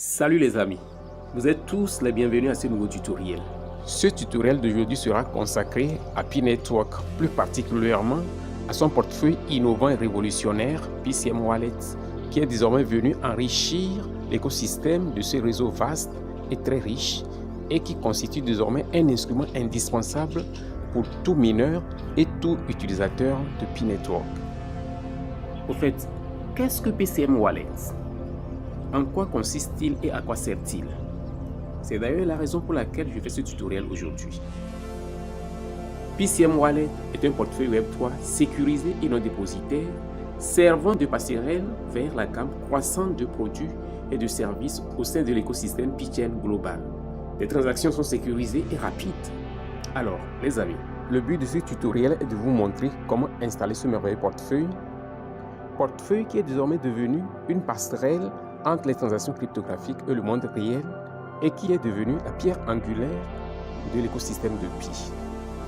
Salut les amis, vous êtes tous les bienvenus à ce nouveau tutoriel. Ce tutoriel d'aujourd'hui sera consacré à Pi Network, plus particulièrement à son portefeuille innovant et révolutionnaire PCM Wallet, qui est désormais venu enrichir l'écosystème de ce réseau vaste et très riche et qui constitue désormais un instrument indispensable pour tout mineur et tout utilisateur de Pi Network. Au fait, qu'est-ce que PCM Wallet? En quoi consiste-t-il et à quoi sert-il? C'est d'ailleurs la raison pour laquelle je fais ce tutoriel aujourd'hui. PCM Wallet est un portefeuille Web3 sécurisé et non dépositaire, servant de passerelle vers la gamme croissante de produits et de services au sein de l'écosystème Pi-Chain global. Les transactions sont sécurisées et rapides. Alors, les amis, le but de ce tutoriel est de vous montrer comment installer ce merveilleux portefeuille qui est désormais devenu une passerelle entre les transactions cryptographiques et le monde réel et qui est devenu la pierre angulaire de l'écosystème de Pi.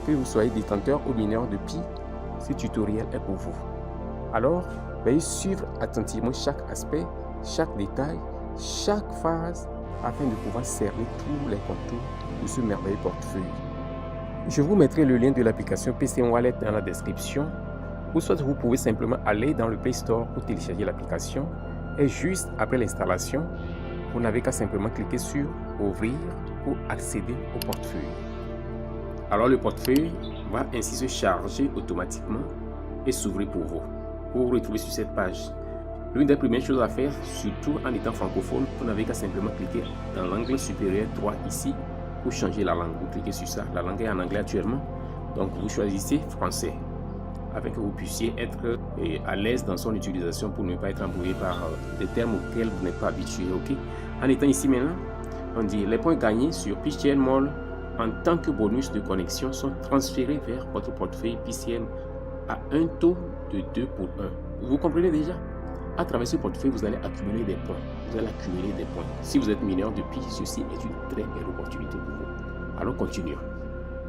Que vous soyez détenteur ou mineur de Pi, ce tutoriel est pour vous. Alors, veuillez suivre attentivement chaque aspect, chaque détail, chaque phase afin de pouvoir cerner tous les contours de ce merveilleux portefeuille. Je vous mettrai le lien de l'application PCM Wallet dans la description, ou soit vous pouvez simplement aller dans le Play Store pour télécharger l'application. Et juste après l'installation, vous n'avez qu'à simplement cliquer sur Ouvrir pour accéder au portefeuille. Alors le portefeuille va ainsi se charger automatiquement et s'ouvrir pour vous. Pour vous retrouver sur cette page, l'une des premières choses à faire, surtout en étant francophone, vous n'avez qu'à simplement cliquer dans l'angle supérieur droit ici pour changer la langue. Vous cliquez sur ça, la langue est en anglais actuellement, donc vous choisissez français, afin que vous puissiez être à l'aise dans son utilisation pour ne pas être embrouillé par des termes auxquels vous n'êtes pas habitué. Ok. En étant ici maintenant, on dit les points gagnés sur Pi-Chain Mall en tant que bonus de connexion sont transférés vers votre portefeuille PCM à un taux de 2 pour 1. Vous comprenez déjà? À travers ce portefeuille, vous allez accumuler des points. Vous allez accumuler des points. Si vous êtes mineur de Pi, ceci est une très belle opportunité pour vous. Alors continuons.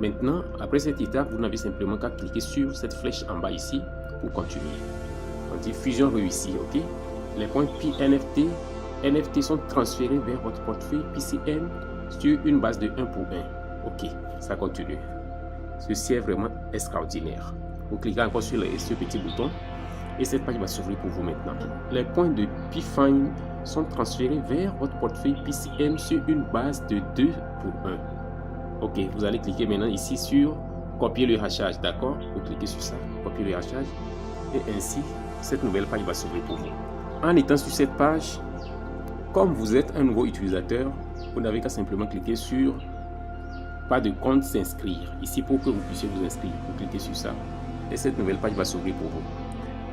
Maintenant, après cette étape, vous n'avez simplement qu'à cliquer sur cette flèche en bas ici pour continuer. On dit fusion réussie, ok? Les points Pi NFT sont transférés vers votre portefeuille PCM sur une base de 1 pour 1. Ok, ça continue. Ceci est vraiment extraordinaire. Vous cliquez encore sur ce petit bouton et cette page va s'ouvrir pour vous maintenant. Les points de Pi-Fine sont transférés vers votre portefeuille PCM sur une base de 2 pour 1. Ok, vous allez cliquer maintenant ici sur copier le hachage, d'accord? Vous cliquez sur ça, copier le hachage, et ainsi cette nouvelle page va s'ouvrir pour vous. En étant sur cette page, comme vous êtes un nouveau utilisateur, vous n'avez qu'à simplement cliquer sur pas de compte s'inscrire ici pour que vous puissiez vous inscrire. Vous cliquez sur ça et cette nouvelle page va s'ouvrir pour vous.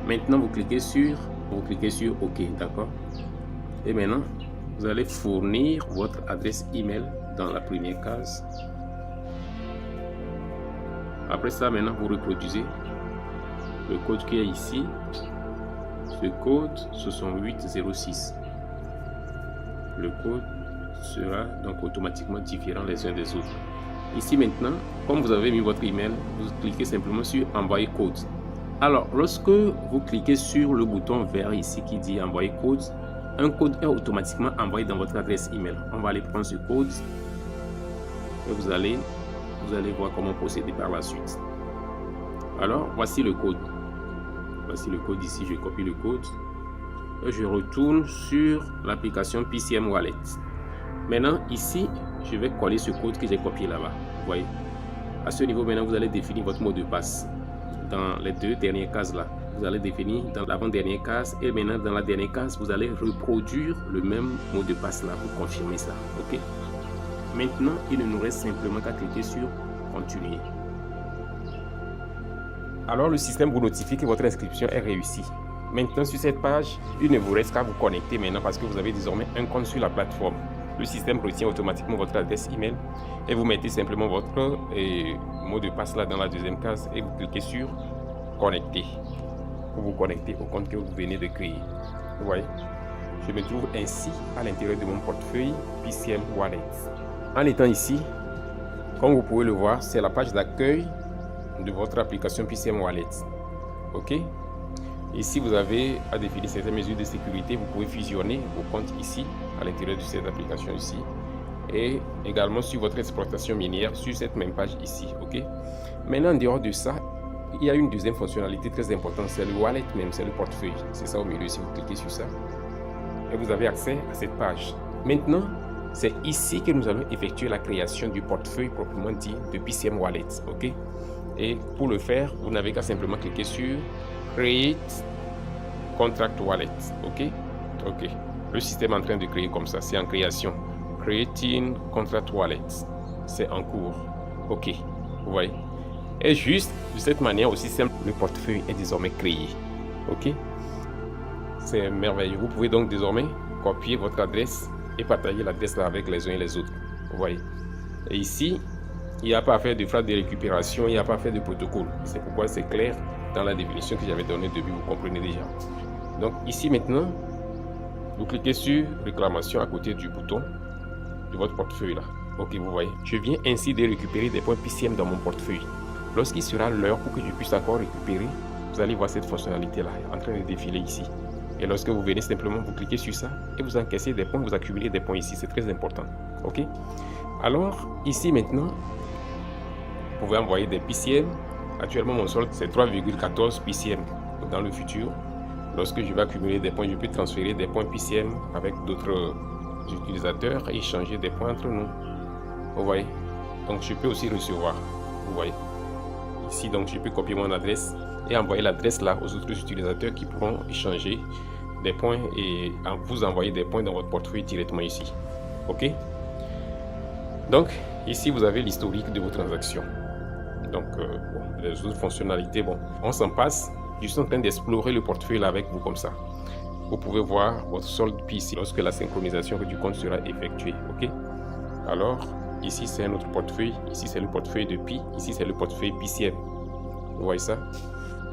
Maintenant vous cliquez sur OK, d'accord? Et maintenant vous allez fournir votre adresse email dans la première case. Après ça, maintenant vous reproduisez le code qui est ici. Ce code 6806. Le code sera donc automatiquement différent les uns des autres. Ici maintenant, comme vous avez mis votre email, vous cliquez simplement sur envoyer code. Alors lorsque vous cliquez sur le bouton vert ici qui dit envoyer code, un code est automatiquement envoyé dans votre adresse email. On va aller prendre ce code et vous allez voir comment procéder par la suite. Alors voici le code. Voici le code ici, je copie le code et je retourne sur l'application PCM Wallet. Maintenant ici, je vais coller ce code que j'ai copié là-bas. Vous voyez, à ce niveau maintenant, vous allez définir votre mot de passe dans les deux dernières cases là. Vous allez définir dans l'avant-dernière case et maintenant dans la dernière case, vous allez reproduire le même mot de passe là pour confirmer ça. Ok. Maintenant, il ne nous reste simplement qu'à cliquer sur continuer. Alors le système vous notifie que votre inscription est réussie. Maintenant sur cette page, il ne vous reste qu'à vous connecter maintenant parce que vous avez désormais un compte sur la plateforme. Le système retient automatiquement votre adresse email et vous mettez simplement votre mot de passe là dans la deuxième case et vous cliquez sur connecter pour vous connecter au compte que vous venez de créer. Vous voyez, je me trouve ainsi à l'intérieur de mon portefeuille PCM Wallet. En étant ici, comme vous pouvez le voir, c'est la page d'accueil de votre application PCM Wallet. Ok. Ici, vous avez à définir certaines mesures de sécurité. Vous pouvez fusionner vos comptes ici à l'intérieur de cette application ici. Et également sur votre exploitation minière sur cette même page ici. Ok. Maintenant, en dehors de ça, il y a une deuxième fonctionnalité très importante, c'est le wallet même, c'est le portefeuille. C'est ça au milieu, si vous cliquez sur ça. Et vous avez accès à cette page. Maintenant, c'est ici que nous allons effectuer la création du portefeuille proprement dit de PCM Wallet. Ok. Et pour le faire, vous n'avez qu'à simplement cliquer sur Create Contract Wallet. Ok. Ok. Le système est en train de créer comme ça, c'est en création. Creating Contract Wallet. C'est en cours. Ok. Vous voyez. Et juste de cette manière aussi simple, le portefeuille est désormais créé. Ok. C'est merveilleux. Vous pouvez donc désormais copier votre adresse et partager l'adresse là avec les uns et les autres. Vous voyez. Et ici, il n'y a pas à faire de phrase de récupération, il n'y a pas à faire de protocole. C'est pourquoi c'est clair dans la définition que j'avais donnée au début, vous comprenez déjà. Donc ici maintenant, vous cliquez sur réclamation à côté du bouton de votre portefeuille là. Ok, vous voyez. Je viens ainsi de récupérer des points PCM dans mon portefeuille. Lorsqu'il sera l'heure pour que je puisse encore récupérer, vous allez voir cette fonctionnalité là en train de défiler ici. Et lorsque vous venez simplement, vous cliquez sur ça et vous encaissez des points, vous accumulez des points ici. C'est très important. Ok. Alors ici maintenant, vous pouvez envoyer des PCM. Actuellement, mon solde c'est 3,14 PCM. Dans le futur, lorsque je vais accumuler des points, je peux transférer des points PCM avec d'autres utilisateurs et échanger des points entre nous. Vous voyez. Donc je peux aussi recevoir. Vous voyez. Ici, donc je peux copier mon adresse et envoyer l'adresse là aux autres utilisateurs qui pourront échanger des points et vous envoyer des points dans votre portefeuille directement ici. Ok. Donc ici vous avez l'historique de vos transactions. Donc bon, les autres fonctionnalités, bon, on s'en passe. Je suis en train d'explorer le portefeuille là avec vous comme ça. Vous pouvez voir votre solde ici lorsque la synchronisation du compte sera effectuée. Ok. Alors ici c'est un autre portefeuille, ici c'est le portefeuille de Pi, ici c'est le portefeuille PCM. Vous voyez ça?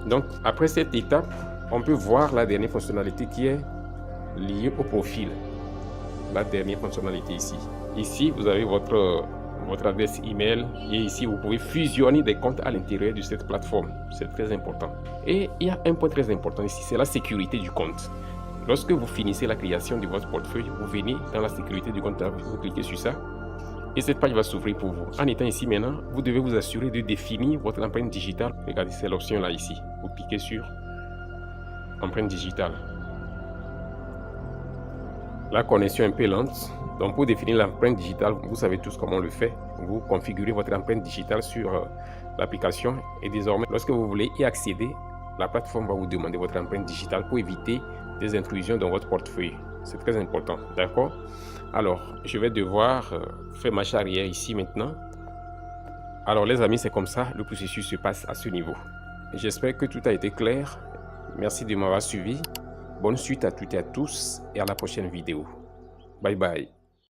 Donc après cette étape, on peut voir la dernière fonctionnalité qui est liée au profil. La dernière fonctionnalité ici. Ici vous avez votre adresse email et ici vous pouvez fusionner des comptes à l'intérieur de cette plateforme. C'est très important. Et il y a un point très important ici, c'est la sécurité du compte. Lorsque vous finissez la création de votre portefeuille, vous venez dans la sécurité du compte, vous cliquez sur ça. Et cette page va s'ouvrir pour vous. En étant ici maintenant, vous devez vous assurer de définir votre empreinte digitale. Regardez, c'est l'option là ici. Vous cliquez sur empreinte digitale. La connexion est un peu lente. Donc pour définir l'empreinte digitale, vous savez tous comment on le fait. Vous configurez votre empreinte digitale sur l'application. Et désormais, lorsque vous voulez y accéder, la plateforme va vous demander votre empreinte digitale pour éviter des intrusions dans votre portefeuille. C'est très important. D'accord? Alors, je vais devoir faire marche arrière ici maintenant. Alors les amis, c'est comme ça, le processus se passe à ce niveau. J'espère que tout a été clair. Merci de m'avoir suivi. Bonne suite à toutes et à tous et à la prochaine vidéo. Bye bye.